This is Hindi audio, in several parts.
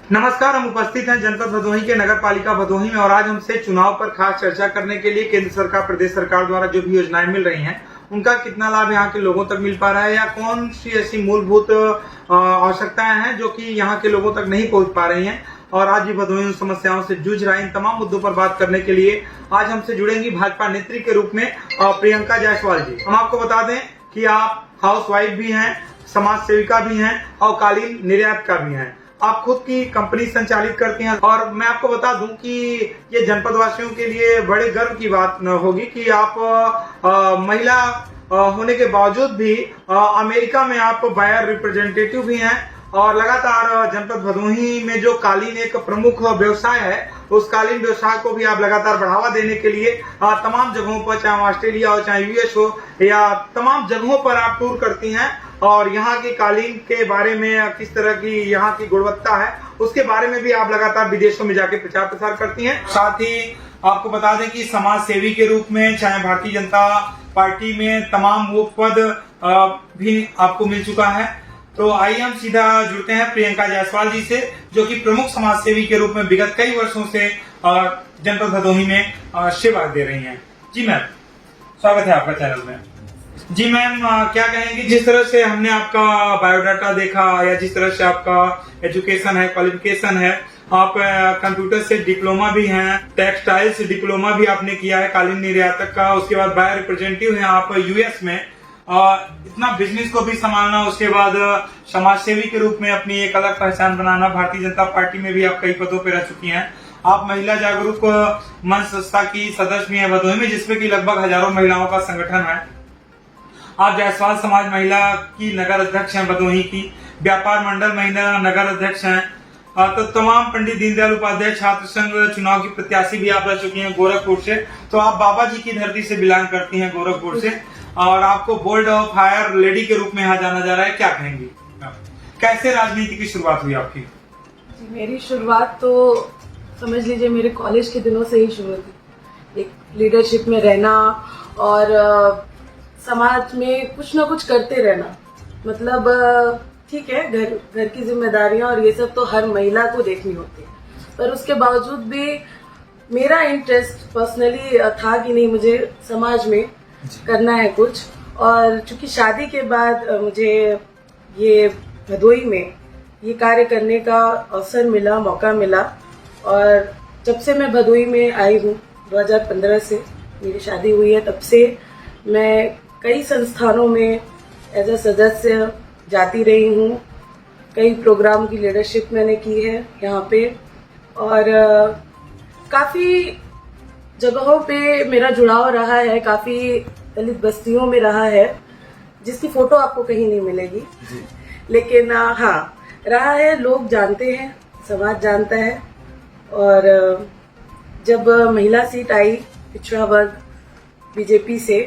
नमस्कार, हम उपस्थित हैं जनपद भदोही के नगर पालिका भदोही में और आज हमसे चुनाव पर खास चर्चा करने के लिए केंद्र सरकार, प्रदेश सरकार द्वारा जो भी योजनाएं मिल रही हैं उनका कितना लाभ यहाँ के लोगों तक मिल पा रहा है या कौन सी ऐसी मूलभूत आवश्यकताएं हैं जो कि यहाँ के लोगों तक नहीं पहुंच पा रही हैं। और आज भी भदोही उन समस्याओं से जूझ रहा है। इन तमाम मुद्दों पर बात करने के लिए आज हमसे जुड़ेंगी भाजपा नेत्री के रूप में प्रियंका जायसवाल जी। हम आपको बता दें कि आप हाउस वाइफ भी हैं, समाज सेविका भी हैं और कालीन निर्यात का भी हैं। आप खुद की कंपनी संचालित करती हैं और मैं आपको बता दूं कि ये जनपद वासियों के लिए बड़े गर्व की बात होगी कि आप महिला होने के बावजूद भी अमेरिका में आप बायर रिप्रेजेंटेटिव भी हैं और लगातार जनपद भदोही में जो कालीन एक प्रमुख व्यवसाय है उस कालीन व्यवसाय को भी आप लगातार बढ़ावा देने के लिए तमाम जगहों पर, चाहे ऑस्ट्रेलिया हो चाहे यूएस हो या तमाम जगहों पर आप टूर करती हैं और यहाँ की कालीन के बारे में, किस तरह की यहाँ की गुणवत्ता है उसके बारे में भी आप लगातार विदेशों में जाके प्रचार प्रसार करती हैं। साथ ही आपको बता दें कि समाज सेवी के रूप में चाहे भारतीय जनता पार्टी में तमाम वो पद भी आपको मिल चुका है। तो आइए हम सीधा जुड़ते हैं प्रियंका जायसवाल जी से, जो कि प्रमुख समाज सेवी के रूप में विगत कई वर्षों से जनपद भदोही में सेवा दे रही हैं। जी मैम, स्वागत है आपका चैनल में। जी मैम, क्या कहेंगे, जिस तरह से हमने आपका बायोडाटा देखा या जिस तरह से आपका एजुकेशन है, क्वालिफिकेशन है, आप कंप्यूटर से डिप्लोमा भी हैं, टेक्सटाइल से डिप्लोमा भी आपने किया है कालीन निर्यातक का, उसके बाद बायर रिप्रेजेंटेटिव हैं आप यूएस में, इतना बिजनेस को भी संभालना, उसके बाद समाज सेवी के रूप में अपनी एक अलग पहचान बनाना, भारतीय जनता पार्टी में भी आप कई पदों पर रह चुकी हैं। आप महिला जागरूक मंच संस्था की सदस्य भी हैं भदोही में, जिसमें कि लगभग हजारों महिलाओं का संगठन है। आप जायसवाल समाज महिला की नगर अध्यक्ष हैं भदोही की, व्यापार मंडल महिला नगर अध्यक्ष हैं। तो तमाम पंडित दीनदयाल उपाध्याय छात्र संघ चुनाव की प्रत्याशी भी आप रह चुकी हैं गोरखपुर से। तो आप बाबा जी की धरती से बिलोंग करती हैं गोरखपुर से और आपको बोल्ड ऑफ फायर लेडी के रूप में यहाँ जाना जा रहा है। क्या कहेंगी, कैसे राजनीति की शुरुआत हुई आपकी? मेरी शुरुआत तो समझ लीजिए मेरे कॉलेज के दिनों से ही शुरू हुई, एक लीडरशिप में रहना और समाज में कुछ ना कुछ करते रहना। मतलब ठीक है, घर की जिम्मेदारियां और ये सब तो हर महिला को देखनी होती है, पर उसके बावजूद भी मेरा इंटरेस्ट पर्सनली था कि नहीं, मुझे समाज में करना है कुछ। और चूंकि शादी के बाद मुझे ये भदोही में ये कार्य करने का अवसर मिला, मौका मिला, और जब से मैं भदोही में आई हूँ 2015 से मेरी शादी हुई है, तब से मैं कई संस्थानों में एज अ सदस्य जाती रही हूँ। कई प्रोग्राम की लीडरशिप मैंने की है यहाँ पे और काफ़ी जगहों पे मेरा जुड़ाव रहा है, काफ़ी दलित बस्तियों में रहा है जिसकी फ़ोटो आपको कहीं नहीं मिलेगी, लेकिन हाँ रहा है, लोग जानते हैं, समाज जानता है। और जब महिला सीट आई पिछड़ा वर्ग बीजेपी से,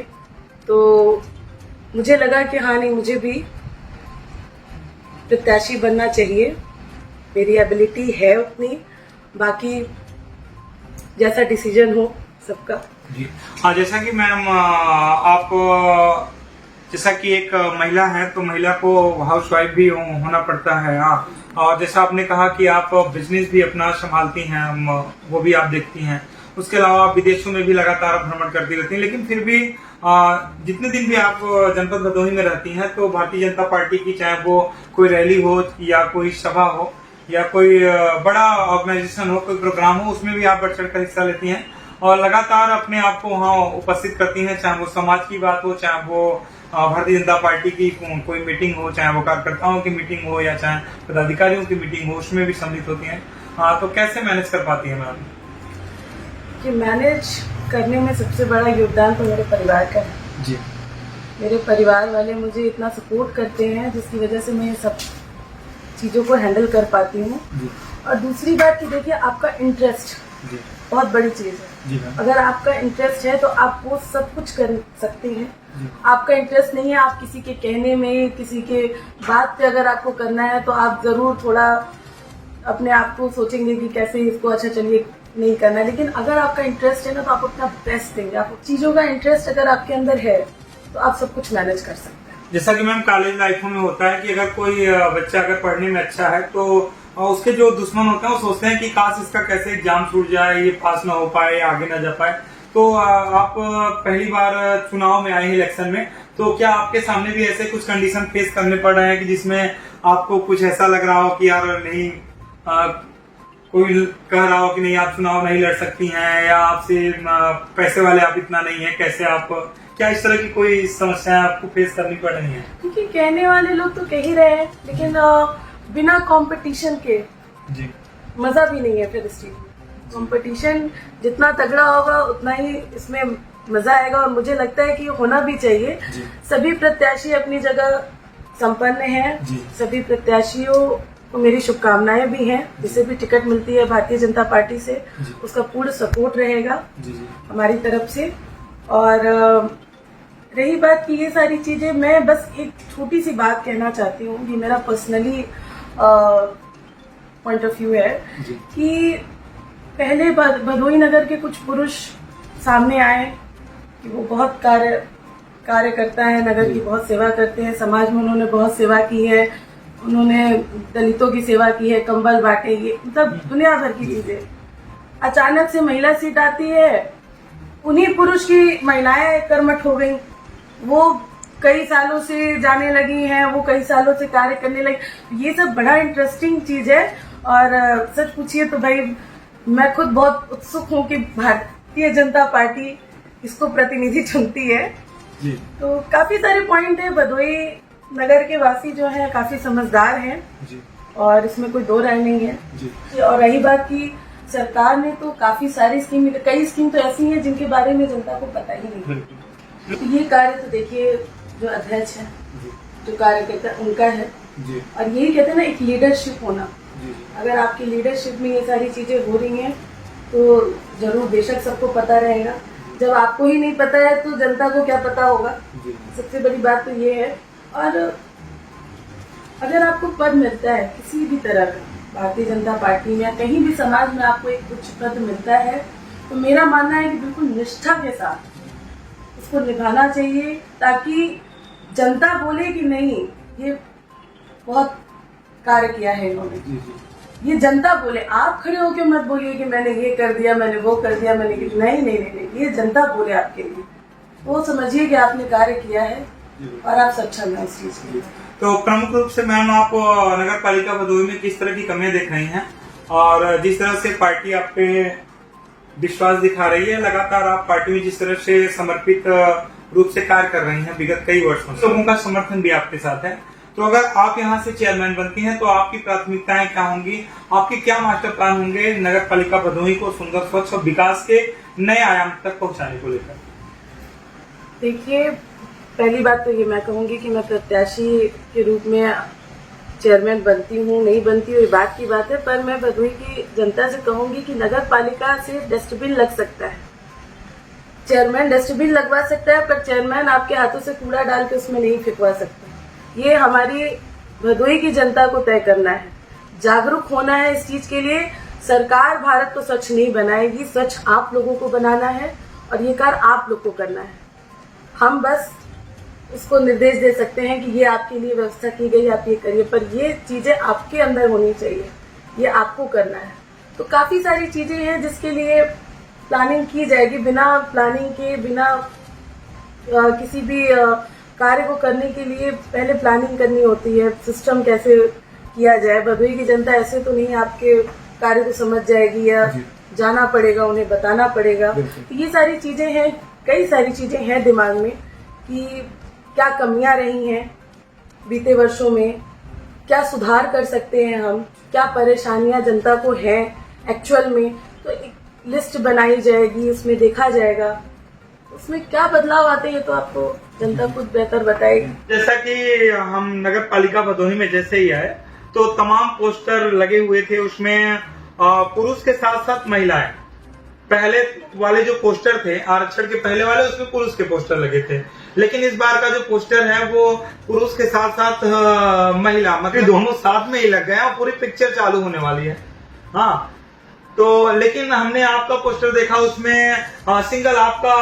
तो मुझे लगा कि हाँ नहीं, मुझे भी प्रत्याशी बनना चाहिए, मेरी एबिलिटी है उतनी, बाकी जैसा डिसीजन हो सबका। जी हाँ, जैसा कि मैम आप जैसा कि एक महिला है तो महिला को हाउस वाइफ भी होना पड़ता है। और जैसा आपने कहा कि आप बिजनेस भी अपना संभालती हैं, वो भी आप देखती हैं, उसके अलावा आप विदेशों में भी लगातार भ्रमण करती रहती हैं। लेकिन फिर भी जितने दिन भी आप जनपद भदोही में रहती हैं तो भारतीय जनता पार्टी की, चाहे वो कोई रैली हो या कोई सभा हो या कोई बड़ा ऑर्गेनाइजेशन हो, कोई प्रोग्राम हो, उसमें भी आप बढ़ चढ़ कर हिस्सा लेती हैं और लगातार अपने आप को वहाँ उपस्थित करती हैं, चाहे वो समाज की बात हो, चाहे वो भारतीय जनता पार्टी की कोई मीटिंग हो, चाहे वो कार्यकर्ताओं की मीटिंग हो या चाहे पदाधिकारियों की मीटिंग हो, उसमें भी सम्मिलित होती हैं। तो कैसे मैनेज कर पाती है मैम? कि मैनेज करने में सबसे बड़ा योगदान तो मेरे परिवार का है जी। मेरे परिवार वाले मुझे इतना सपोर्ट करते हैं जिसकी वजह से मैं सब चीज़ों को हैंडल कर पाती हूँ। और दूसरी बात कि देखिए, आपका इंटरेस्ट बहुत बड़ी चीज़ है। अगर आपका इंटरेस्ट है तो आप वो सब कुछ कर सकते हैं। आपका इंटरेस्ट नहीं है, आप किसी के कहने में, किसी के बात पे अगर आपको करना है तो आप ज़रूर थोड़ा अपने आप को सोचेंगे कि कैसे इसको अच्छा चलिए नहीं करना। लेकिन अगर आपका इंटरेस्ट है ना तो आप अपना बेस्ट देंगे। आप चीज़ों का इंटरेस्ट अगर आपके अंदर है तो आप सब कुछ मैनेज कर सकते हैं। जैसा कि मैम कॉलेज लाइफों में होता है कि अगर कोई बच्चा अगर पढ़ने में अच्छा है तो और उसके जो दुश्मन होते हैं वो सोचते हैं कि काश इसका कैसे एग्जाम छूट जाए, ये पास ना हो पाए, आगे ना जा पाए। तो आप पहली बार चुनाव में आए हैं, इलेक्शन में, तो क्या आपके सामने भी ऐसे कुछ कंडीशन फेस करने पड़ रहे हैं कि जिसमें आपको कुछ ऐसा लग रहा हो कि यार नहीं, कोई कह रहा हो कि नहीं आप चुनाव नहीं लड़ सकती हैं, या आपसे पैसे वाले आप इतना नहीं है, कैसे आप, क्या इस तरह की कोई समस्याएं आपको फेस करनी पड़ रही हैं? क्योंकि कहने वाले लोग तो कह ही रहे हैं, लेकिन बिना कंपटीशन के जी मजा भी नहीं है। फिर इस चीज में कंपटीशन जितना तगड़ा होगा उतना ही इसमें मजा आएगा, और मुझे लगता है कि होना भी चाहिए। सभी प्रत्याशी अपनी जगह संपन्न हैं, सभी प्रत्याशियों को मेरी शुभकामनाएं भी हैं। जिसे भी टिकट मिलती है भारतीय जनता पार्टी से, उसका पूर्ण सपोर्ट रहेगा हमारी तरफ से। और रही बात की ये सारी चीजें, मैं बस एक छोटी सी बात कहना चाहती हूँ, ये मेरा पर्सनली पॉइंट ऑफ व्यू है कि पहले भदोही नगर के कुछ पुरुष सामने आए कि वो बहुत कार्य करता है, नगर की बहुत सेवा करते हैं, समाज में उन्होंने बहुत सेवा की है, उन्होंने दलितों की सेवा की है, कंबल बांटे, ये मतलब दुनिया भर की चीजें। अचानक से महिला सीट आती है, उन्हीं पुरुष की महिलाएं कर्मठ हो गई, वो कई सालों से जाने लगी हैं, वो कई सालों से कार्य करने लगी। ये सब बड़ा इंटरेस्टिंग चीज है। और सच पूछिए तो भाई मैं खुद बहुत उत्सुक हूँ कि भारतीय जनता पार्टी इसको प्रतिनिधि चुनती है। तो काफी सारे पॉइंट है। भदोही नगर के वासी जो है काफी समझदार हैं और इसमें कोई दो राय नहीं है। और रही बात की सरकार ने तो काफी सारी स्कीम, कई स्कीम तो ऐसी हैं जिनके बारे में जनता को पता ही नहीं। तो ये कार्य तो देखिए जो अध्यक्ष है, जो कार्यकर्ता उनका है, और यही कहते हैं ना एक लीडरशिप होना। अगर आपकी लीडरशिप में ये सारी चीजें हो रही हैं तो जरूर बेशक सबको पता रहेगा। जब आपको ही नहीं पता है तो जनता को क्या पता होगा। सबसे बड़ी बात तो ये है। और अगर आपको पद मिलता है किसी भी तरह का, भारतीय जनता पार्टी में या कहीं भी समाज में आपको एक उच्च पद मिलता है, तो मेरा मानना है कि बिल्कुल निष्ठा के साथ उसको निभाना चाहिए, ताकि जनता बोले कि नहीं ये बहुत कार्य किया है इन्होंने। ये जनता बोले, आप खड़े होकर मत बोलिए कि मैंने ये कर दिया, मैंने वो कर दिया, मैंने नहीं नहीं नहीं, ये जनता बोले आपके लिए, वो समझिए कि आपने कार्य किया है और आप सक्षम हैं इस चीज के लिए। तो प्रमुख रूप से मैम आप नगर पालिका भदोही में किस तरह की कमियां देख रही हैं, और जिस तरह से पार्टी आप पे विश्वास दिखा रही है, लगातार आप पार्टी में जिस तरह से समर्पित रूप से कार्य कर रही हैं विगत कई वर्षों से, लोगों का समर्थन भी आपके साथ है, तो अगर आप यहाँ से चेयरमैन बनती हैं तो आपकी प्राथमिकताएं क्या होंगी, आपके क्या मास्टर प्लान होंगे नगर पालिका भदोही को सुंदर, स्वच्छ और विकास के नए आयाम तक पहुंचाने को लेकर? देखिए, पहली बात तो ये मैं कहूंगी कि मैं प्रत्याशी के रूप में चेयरमैन बनती हूँ नहीं बनती हूँ ये बात की बात है, पर मैं भदोही की जनता से कहूंगी कि नगर पालिका से डस्टबिन लग सकता है, चेयरमैन डस्टबिन लगवा सकता है, पर चेयरमैन आपके हाथों से कूड़ा डाल के उसमें नहीं फेंकवा सकता। ये हमारी भदोही की जनता को तय करना है, जागरूक होना है इस चीज के लिए। सरकार भारत को स्वच्छ नहीं बनाएगी, स्वच्छ आप लोगों को बनाना है और ये कार्य आप लोग को करना है। हम बस उसको निर्देश दे सकते हैं कि ये आपके लिए व्यवस्था की गई, आप ये करिए, पर ये चीजें आपके अंदर होनी चाहिए, ये आपको करना है। तो काफी सारी चीजें हैं जिसके लिए प्लानिंग की जाएगी। बिना प्लानिंग के, बिना किसी भी कार्य को करने के लिए पहले प्लानिंग करनी होती है, सिस्टम कैसे किया जाए। भदोही की जनता ऐसे तो नहीं आपके कार्य को समझ जाएगी, या जाना पड़ेगा, उन्हें बताना पड़ेगा। तो ये सारी चीजें हैं, कई सारी चीजें हैं दिमाग में कि क्या कमियां रही हैं बीते वर्षों में, क्या सुधार कर सकते हैं हम, क्या परेशानियां जनता को हैं एक्चुअल में। तो एक लिस्ट बनाई जाएगी, उसमें देखा जाएगा उसमें क्या बदलाव आते हैं, तो आपको जनता खुद बेहतर बताएगी। जैसा कि हम नगर पालिका भदोही में जैसे ही आए तो तमाम पोस्टर लगे हुए थे, उसमें पुरुष के साथ साथ महिलाएं, पहले वाले जो पोस्टर थे आरक्षण के पहले वाले, उसमें पुरुष के पोस्टर लगे थे, लेकिन इस बार का जो पोस्टर है वो पुरुष के साथ साथ महिला, मतलब दोनों साथ में ही लग गए और पूरी पिक्चर चालू होने वाली है। हाँ, तो लेकिन हमने आपका पोस्टर देखा, उसमें सिंगल आपका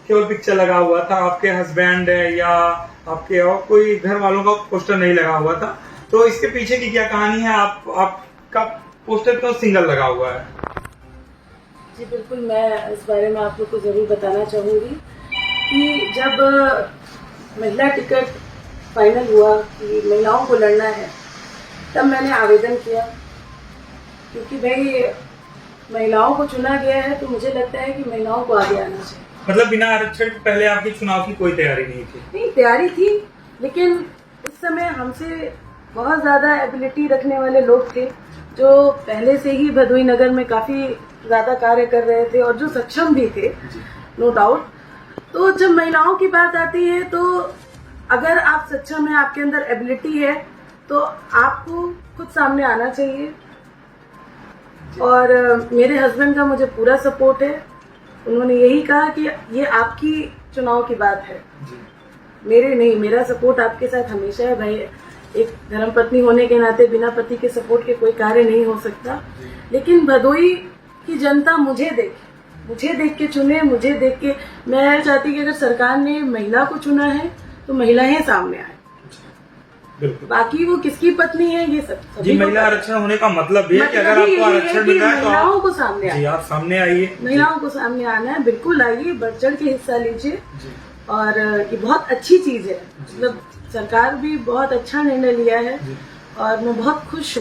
केवल पिक्चर लगा हुआ था, आपके हस्बैंड या आपके और कोई घर वालों का पोस्टर नहीं लगा हुआ था। तो इसके पीछे की क्या कहानी है, आप का पोस्टर क्यों सिंगल लगा हुआ है? जी बिल्कुल, मैं इस बारे में आप लोग को ज़रूर बताना चाहूँगी कि जब महिला टिकट फाइनल हुआ कि महिलाओं को लड़ना है, तब मैंने आवेदन किया, क्योंकि भाई महिलाओं को चुना गया है तो मुझे लगता है कि महिलाओं को आगे आना चाहिए। मतलब बिना आरक्षण के पहले आपकी चुनाव की कोई तैयारी नहीं थी? नहीं, तैयारी थी, लेकिन उस समय हमसे बहुत ज़्यादा एबिलिटी रखने वाले लोग थे जो पहले से ही भदोही नगर में काफ़ी ज़्यादा कार्य कर रहे थे और जो सक्षम भी थे, नो डाउट। तो जब महिलाओं की बात आती है तो अगर आप सक्षम हैं, आपके अंदर एबिलिटी है, तो आपको खुद सामने आना चाहिए। और मेरे हस्बैंड का मुझे पूरा सपोर्ट है। उन्होंने यही कहा कि ये आपकी चुनाव की बात है, मेरे नहीं। मेरा सपोर्ट आपके साथ हमेशा है भाई। एक धर्मपत्नी होने के नाते बिना पति के सपोर्ट के कोई कार्य नहीं हो सकता। लेकिन भदोही की जनता मुझे देख के चुने, मुझे देख के। मैं चाहती कि अगर सरकार ने महिला को चुना है तो महिलाएं सामने आए। बिल्कुल। बाकी वो किसकी पत्नी है ये सब जी, महिला आरक्षण होने का मतलब ये है कि अगर आपको आरक्षण मिला है तो महिलाओं को सामने आए। आप सामने आइए। महिलाओं को सामने आना है, बिल्कुल आइए, बढ़ चढ़ के हिस्सा लीजिए। और ये बहुत अच्छी चीज है, मतलब सरकार भी बहुत अच्छा निर्णय लिया है और मैं बहुत खुश हूँ।